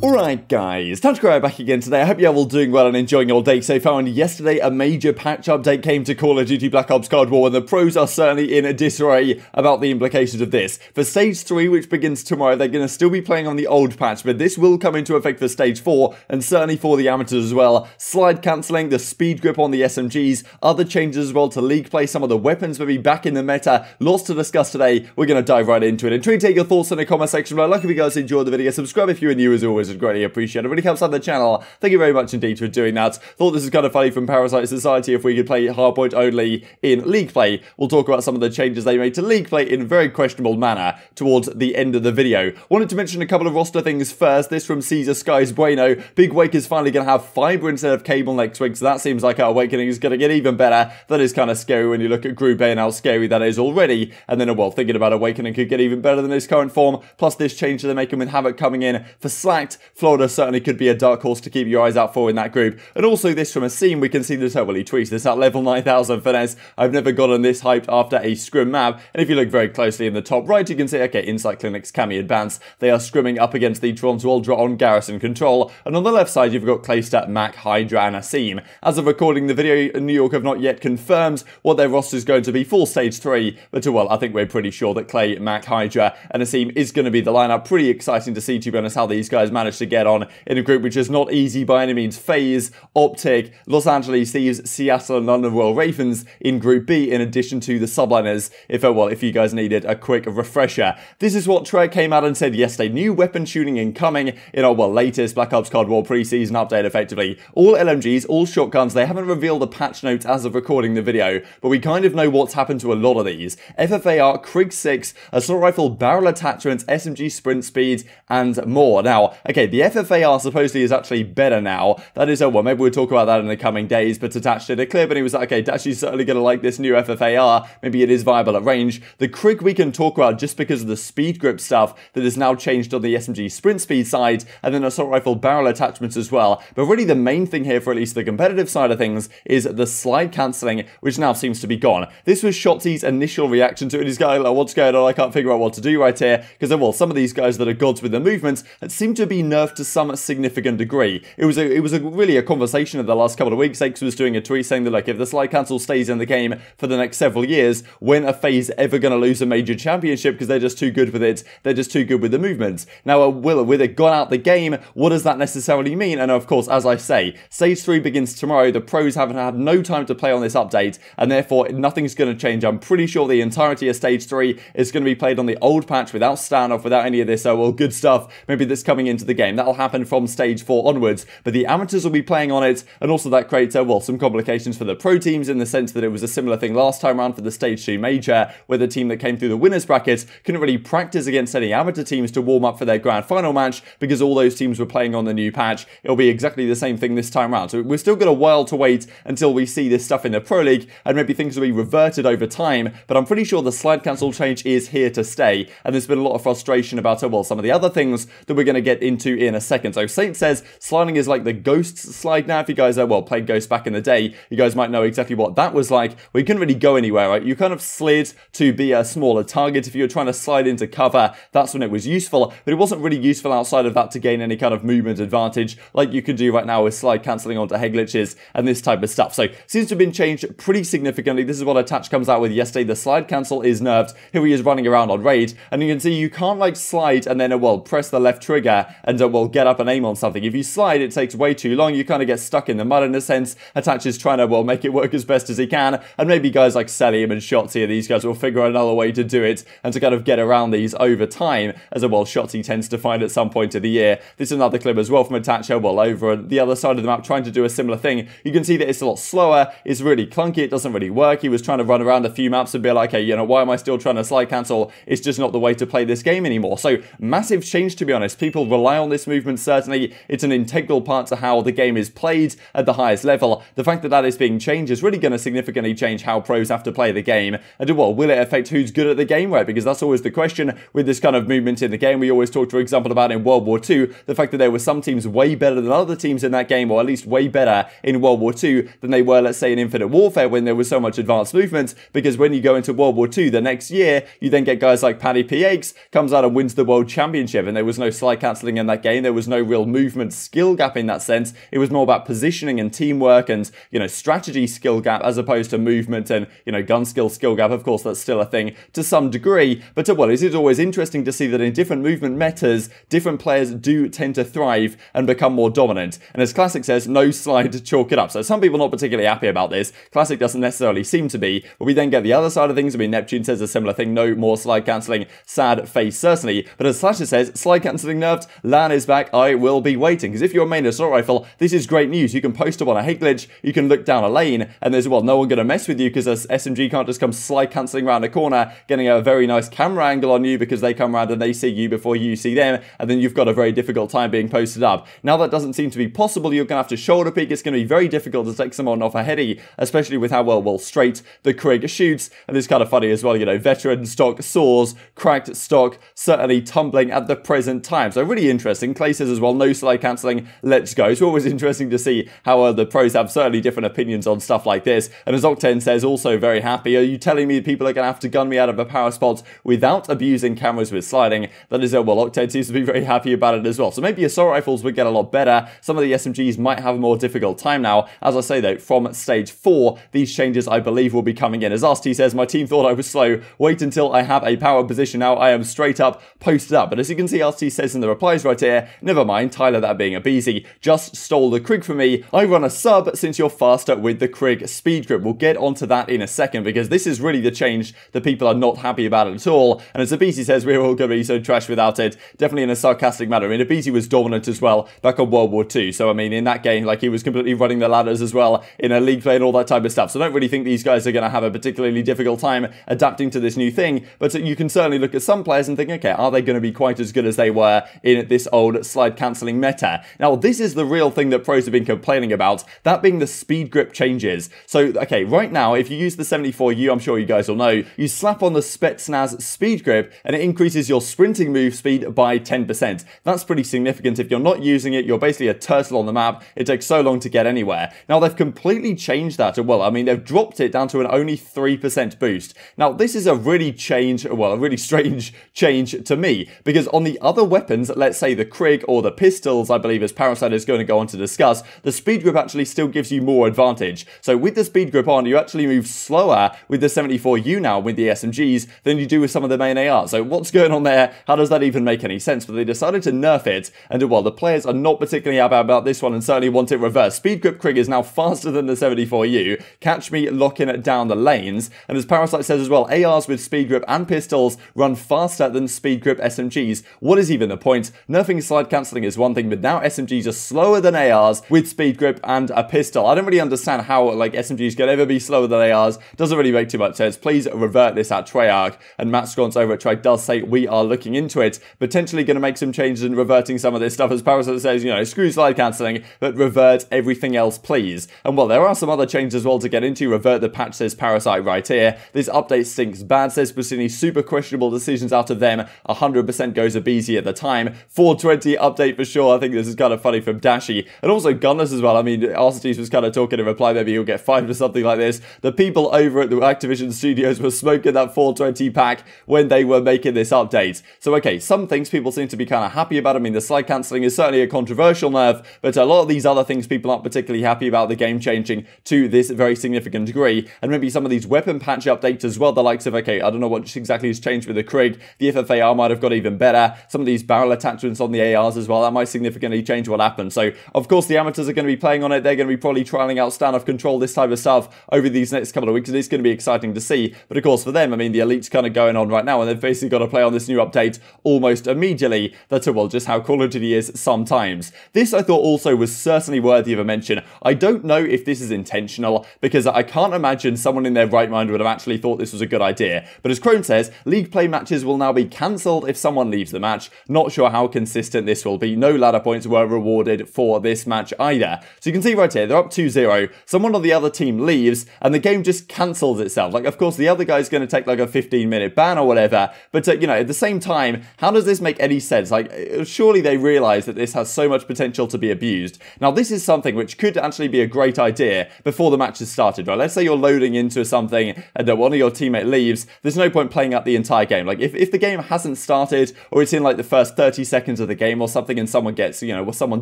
Alright guys, TacticalRab back again today. I hope you're all doing well and enjoying your day so far. And yesterday a major patch update came to Call of Duty Black Ops Cold War, and the pros are certainly in a disarray about the implications of this. For Stage 3, which begins tomorrow, they're going to still be playing on the old patch, but this will come into effect for Stage 4, and certainly for the amateurs as well. Slide cancelling, the speed grip on the SMGs, other changes as well to league play, some of the weapons will be back in the meta. Lots to discuss today. We're going to dive right into it. And try to take your thoughts in the comment section below. Like if you guys enjoyed the video, subscribe if you are new as always. Greatly appreciate it. Really helps out the channel. Thank you very much indeed for doing that. Thought this was kind of funny from Parasite Society if we could play hardpoint only in league play. We'll talk about some of the changes they made to league play in a very questionable manner towards the end of the video. Wanted to mention a couple of roster things first. This from Caesar Skies Bueno. Big Wake is finally going to have fiber instead of cable next week, so that seems like our Awakening is going to get even better. That is kind of scary when you look at Group A and how scary that is already. And then, well, thinking about Awakening could get even better than his current form. Plus this change they're making with Havoc coming in for Slacked. Florida certainly could be a dark horse to keep your eyes out for in that group. And also this from a scene, we can see this, well, he tweets this at level 9000 finesse. I've never gotten this hyped after a scrim map. And if you look very closely in the top right, you can see, okay, Insight Clinic's Cami Advance. They are scrimming up against the Toronto Ultra on Garrison Control. And on the left side, you've got Clayster, Mac, Hydra, and Asim. As of recording the video, New York have not yet confirmed what their roster is going to be for Stage 3. But, well, I think we're pretty sure that Clay, Mac, Hydra, and Asim is going to be the lineup. Pretty exciting to see, to be honest, how these guys managed to get on in a group which is not easy by any means. FaZe, OpTic, Los Angeles Thieves, Seattle and London Royal Ravens in Group B, in addition to the subliners, if you guys needed a quick refresher. This is what Trey came out and said yesterday. New weapon shooting incoming in our, latest Black Ops Cold War preseason update, effectively. All LMGs, all shotguns. They haven't revealed the patch notes as of recording the video, but we kind of know what's happened to a lot of these. FFAR, Crimsix, assault rifle, barrel attachments, SMG sprint speed, and more. Now, okay, the FFAR supposedly is actually better now. That is, well, maybe we'll talk about that in the coming days, but attached to the clip, and he was like, okay, Dashy's certainly going to like this new FFAR. Maybe it is viable at range. The Krig we can talk about just because of the speed grip stuff that has now changed on the SMG sprint speed side, and then assault rifle barrel attachments as well. But really the main thing here, for at least the competitive side of things, is the slide cancelling, which now seems to be gone. This was Shotzzy's initial reaction to it. He's going like, what's going on? I can't figure out what to do right here, because, well, some of these guys that are gods with the movements seem to be nerfed to some significant degree. It was really a conversation of the last couple of weeks. X was doing a tweet saying that, like, if the slide cancel stays in the game for the next several years, when are FaZe ever going to lose a major championship because they're just too good with it? They're just too good with the movements. Now, with it gone out the game, what does that necessarily mean? And of course, as I say, Stage 3 begins tomorrow. The pros haven't had no time to play on this update, and therefore nothing's going to change. I'm pretty sure the entirety of Stage 3 is going to be played on the old patch without standoff, without any of this, well, good stuff, maybe that's coming into the game. That'll happen from Stage 4 onwards, but the amateurs will be playing on it, and also that creates, well, some complications for the pro teams, in the sense that it was a similar thing last time around for the Stage 2 major, where the team that came through the winners bracket couldn't really practice against any amateur teams to warm up for their grand final match, because all those teams were playing on the new patch. It'll be exactly the same thing this time around. So we've still got a while to wait until we see this stuff in the Pro League, and maybe things will be reverted over time, but I'm pretty sure the slide cancel change is here to stay, and there's been a lot of frustration about, well, some of the other things that we're going to get into in a second. So Saint says sliding is like the Ghosts slide now. If you guys, well, played Ghost back in the day, you guys might know exactly what that was like, where you couldn't really go anywhere, right? You kind of slid to be a smaller target. If you were trying to slide into cover, that's when it was useful, but it wasn't really useful outside of that to gain any kind of movement advantage like you can do right now with slide cancelling onto head glitches and this type of stuff. So seems to have been changed pretty significantly. This is what Attach comes out with yesterday. The slide cancel is nerfed. Here he is running around on raid, and you can see you can't like slide and then, well, press the left trigger and, well, get up and aim on something. If you slide, it takes way too long. You kind of get stuck in the mud in a sense. Attach is trying to, well, make it work as best as he can, and maybe guys like Cellium and Shotzzy, these guys will figure out another way to do it and to kind of get around these over time, as, well, Shotzzy tends to find at some point of the year. This is another clip as well from Attach, well, over on the other side of the map trying to do a similar thing. You can see that it's a lot slower, it's really clunky, it doesn't really work. He was trying to run around a few maps and be like, hey, you know, why am I still trying to slide cancel? It's just not the way to play this game anymore. So massive change, to be honest. People rely on this movement. Certainly, it's an integral part to how the game is played at the highest level. The fact that that is being changed is really going to significantly change how pros have to play the game. And well, will it affect who's good at the game, right? Because that's always the question with this kind of movement in the game. We always talked, for example, about in World War II, the fact that there were some teams way better than other teams in that game, or at least way better in World War II than they were, let's say, in Infinite Warfare when there was so much advanced movement. Because when you go into World War II the next year, you then get guys like Paddy PX comes out and wins the World Championship, and there was no slide cancelling in that game. There was no real movement skill gap in that sense. It was more about positioning and teamwork and, you know, strategy skill gap as opposed to movement and, you know, gun skill gap. Of course, that's still a thing to some degree, but well, it is always interesting to see that in different movement metas, different players do tend to thrive and become more dominant. And as Classic says, no slide to chalk it up. So some people not particularly happy about this. Classic doesn't necessarily seem to be, but we then get the other side of things. I mean, Neptune says a similar thing, no more slide cancelling, sad face certainly, but as Slasher says, slide cancelling nerfed, LAN is back, I will be waiting. Because if you're a main assault rifle, this is great news. You can post up on a hate glitch, you can look down a lane, and there's, well, no one going to mess with you because a SMG can't just come slide cancelling around a corner, getting a very nice camera angle on you because they come around and they see you before you see them, and then you've got a very difficult time being posted up. Now that doesn't seem to be possible. You're going to have to shoulder peek. It's going to be very difficult to take someone off a heady, especially with how well straight the Krig shoots. And it's kind of funny as well, you know, veteran stock soars, cracked stock certainly tumbling at the present time. So really interesting. Clay says as well, no slide cancelling, let's go. It's always interesting to see how the pros have certainly different opinions on stuff like this. And as Octane says, also very happy, are you telling me people are going to have to gun me out of a power spot without abusing cameras with sliding? That is, well, Octane seems to be very happy about it as well. So maybe assault rifles would get a lot better. Some of the SMGs might have a more difficult time now. As I say though, from stage 4, these changes I believe will be coming in. As Arcitys says, my team thought I was slow. Wait until I have a power position now. I am straight up, posted up. But as you can see, Arcitys says in the replies right here, never mind, Tyler, that being aBeZy, just stole the Krig from me. I run a sub since you're faster with the Krig speed grip. We'll get onto that in a second because this is really the change that people are not happy about it at all. And as aBeZy says, we're all going to be so trash without it. Definitely in a sarcastic manner. I mean, aBeZy was dominant as well back on World War II. So, I mean, in that game, like, he was completely running the ladders as well in a league play and all that type of stuff. So I don't really think these guys are going to have a particularly difficult time adapting to this new thing. But you can certainly look at some players and think, okay, are they going to be quite as good as they were in this old slide cancelling meta? Now, this is the real thing that pros have been complaining about, that being the speed grip changes. So, okay, right now, if you use the 74U, I'm sure you guys will know, you slap on the Spetsnaz speed grip and it increases your sprinting move speed by 10%. That's pretty significant. If you're not using it, you're basically a turtle on the map. It takes so long to get anywhere. Now, they've completely changed that. Well, I mean, they've dropped it down to an only 3% boost. Now, this is a really a really strange change to me, because on the other weapons, let's say the Krig or the pistols, I believe as Parasite is going to go on to discuss, the speed grip actually still gives you more advantage. So with the speed grip on, you actually move slower with the 74U now with the SMGs than you do with some of the main ARs. So what's going on there? How does that even make any sense? But they decided to nerf it, and well, the players are not particularly happy about this one and certainly want it reversed. Speed grip Krig is now faster than the 74U. Catch me locking it down the lanes. And as Parasite says as well, ARs with speed grip and pistols run faster than speed grip SMGs. What is even the point? Nerfing slide cancelling is one thing, but now SMGs are slower than ARs with speed grip and a pistol. I don't really understand how like SMGs can ever be slower than ARs. Doesn't really make too much sense. Please revert this at Treyarch. And Matt Scrons over at Trey does say we are looking into it. Potentially going to make some changes and reverting some of this stuff. As Parasite says, you know, screw slide cancelling, but revert everything else, please. And well, there are some other changes as well to get into. Revert the patch, says Parasite right here. This update stinks bad, says Prestinni. Super questionable decisions out of them. 100% goes aBeZy at the time. 420 update for sure. I think this is kind of funny from Dashy. And also Gunless as well. I mean, Arcitys was kind of talking in reply, maybe he'll get 5 or something like this. The people over at the Activision studios were smoking that 420 pack when they were making this update. So okay, some things people seem to be kind of happy about. I mean, the slide cancelling is certainly a controversial nerf, but a lot of these other things people aren't particularly happy about the game changing to this very significant degree. And maybe some of these weapon patch updates as well, the likes of, okay, I don't know what exactly has changed with the Krig. The FFAR might have got even better. Some of these barrel attachments on the ARs as well, that might significantly change what happens. So, of course, the amateurs are going to be playing on it. They're going to be probably trialing out standoff control, this type of stuff over these next couple of weeks. And it's going to be exciting to see. But of course, for them, I mean, the Elite's kind of going on right now, and they've basically got to play on this new update almost immediately. That's, well, just how Call of Duty is sometimes. This, I thought, also was certainly worthy of a mention. I don't know if this is intentional, because I can't imagine someone in their right mind would have actually thought this was a good idea. But as Crone says, league play matches will now be cancelled if someone leaves the match. Not sure how consistent this will be. No ladder points were rewarded for this match either. So you can see right here, they're up 2-0. Someone on the other team leaves, and the game just cancels itself. Like, of course, the other guy's going to take like a 15-minute ban or whatever, but you know, at the same time, how does this make any sense? Like, surely they realize that this has so much potential to be abused. Now, this is something which could actually be a great idea before the match has started, right? Let's say you're loading into something and one of your teammate leaves. There's no point playing out the entire game. Like, if the game hasn't started, or it's in like the first 30 seconds of the game or something, and someone gets, you know, or someone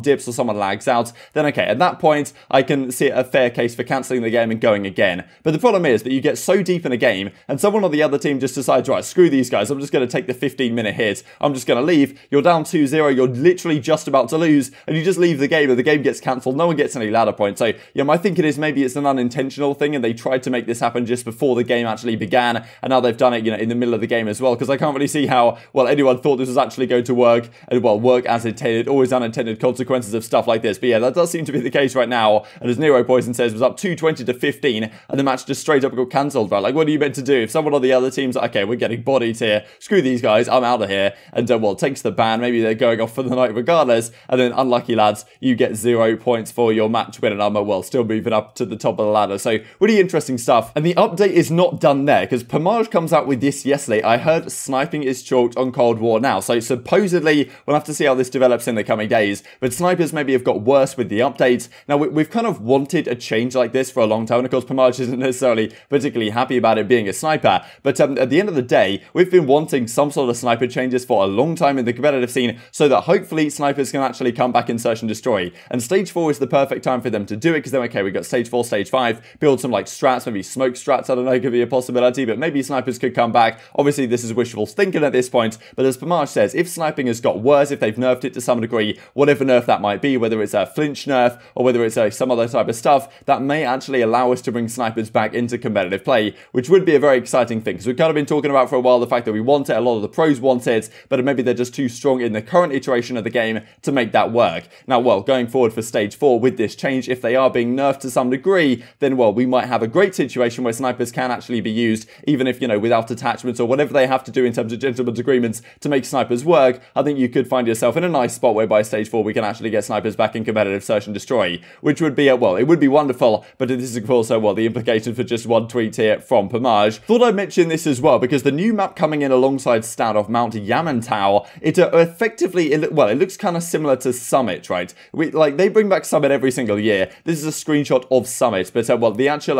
dips or someone lags out, then okay, at that point, I can see a fair case for cancelling the game and going again. But the problem is that you get so deep in a game, and someone on the other team just decides, right, screw these guys, I'm just going to take the 15-minute hit, I'm just going to leave. You're down 2-0, you're literally just about to lose, and you just leave the game, and the game gets cancelled, no one gets any ladder points. So, yeah, my thinking is maybe it's an unintentional thing, and they tried to make this happen just before the game actually began, and now they've done it, you know, in the middle of the game as well, because I can't really see how, well, anyone thought this was actually going to work, and, well, work as intended, always unintended consequences of stuff like this. But yeah, that does seem to be the case right now, and as Nero Poison says, was up 220-15, and the match just straight up got cancelled, right? Like, what are you meant to do? If someone on the other team's like, okay, we're getting bodied here, screw these guys, I'm out of here, and, well, takes the ban, maybe they're going off for the night regardless, and then, unlucky lads, you get 0 points for your match win, and I'm, well, still moving up to the top of the ladder. So, really interesting stuff, and the update is not done there, because Pomage comes out with this yesterday. I heard sniping is chalked on Cold War now, so supposedly, we'll have to see how this develops in the coming days, but snipers maybe have got worse with the updates. Now, we've kind of wanted a change like this for a long time, and of course, Pomage isn't necessarily particularly happy about it being a sniper, but at the end of the day, we've been wanting some sort of sniper changes for a long time in the competitive scene, so that hopefully snipers can actually come back in Search and Destroy, and Stage 4 is the perfect time for them to do it, because then, okay, we've got Stage 4, Stage 5, build some, like, strats, maybe smoke strats, I don't know, could be a possibility, but maybe snipers could come back. Obviously, this is wishful thinking at this point, but as Pomage says, if sniping has got worse, if they've nerfed it to some degree, whatever nerf that might be, whether it's a flinch nerf, or whether it's some other type of stuff, that may actually allow us to bring snipers back into competitive play, which would be a very exciting thing, because we've kind of been talking about for a while the fact that we want it, a lot of the pros want it, but maybe they're just too strong in the current iteration of the game to make that work. Now, well, going forward for Stage 4 with this change, if they are being nerfed to some degree, then, well, we might have a great situation where snipers can actually be used, even if, you know, without attachments or whatever they have to do in terms of gentlemen's agreements to make snipers work. I think you could find yourself in a nice spot where by Stage 4 we can actually get snipers back in competitive Search and Destroy, which would be, well, it would be wonderful, but this is also, well, the implication for just one tweet here from Pomage. Thought I'd mention this as well, because the new map coming in alongside Stad of Mount Yamantau, it effectively, it looks kind of similar to Summit, right? Like, they bring back Summit every single year. This is a screenshot of Summit, but, well, the actual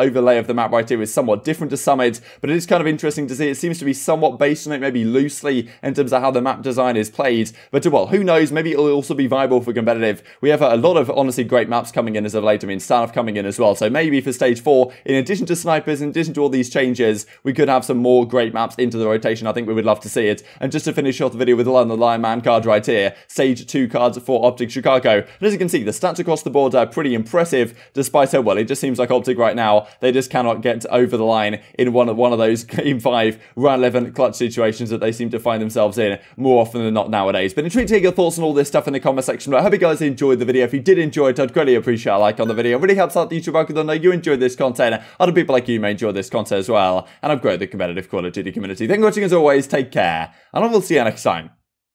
overlay of the map right here is somewhat different to Summit, but it is kind of interesting to see. It seems to be somewhat based on it, maybe loosely, in terms of how the map design is played, but, well, who knows, maybe it'll also be viable for competitive. We have a lot of, honestly, great maps coming in as of late. I mean, Standy coming in as well, so maybe for Stage 4, in addition to snipers, in addition to all these changes, we could have some more great maps into the rotation. I think we would love to see it. And just to finish off the video with the Lion Man card right here, Stage 2 cards for OpTic Chicago. And as you can see, the stats across the board are pretty impressive, despite how, well, it just seems like OpTic right now, they just cannot get over the line in one of those Game 5, Round 11 clutch situations that they seem to find themselves in more often than not nowadays. But intrigued to hear your thoughts on all this stuff in the comment section below. I hope you guys enjoyed the video. If you did enjoy it, I'd greatly appreciate a like on the video. It really helps out the YouTube algorithm. Know you enjoyed this content. Other people like you may enjoy this content as well. And I've grown the competitive Call of Duty community. Thank you for watching as always. Take care. And I will see you next time.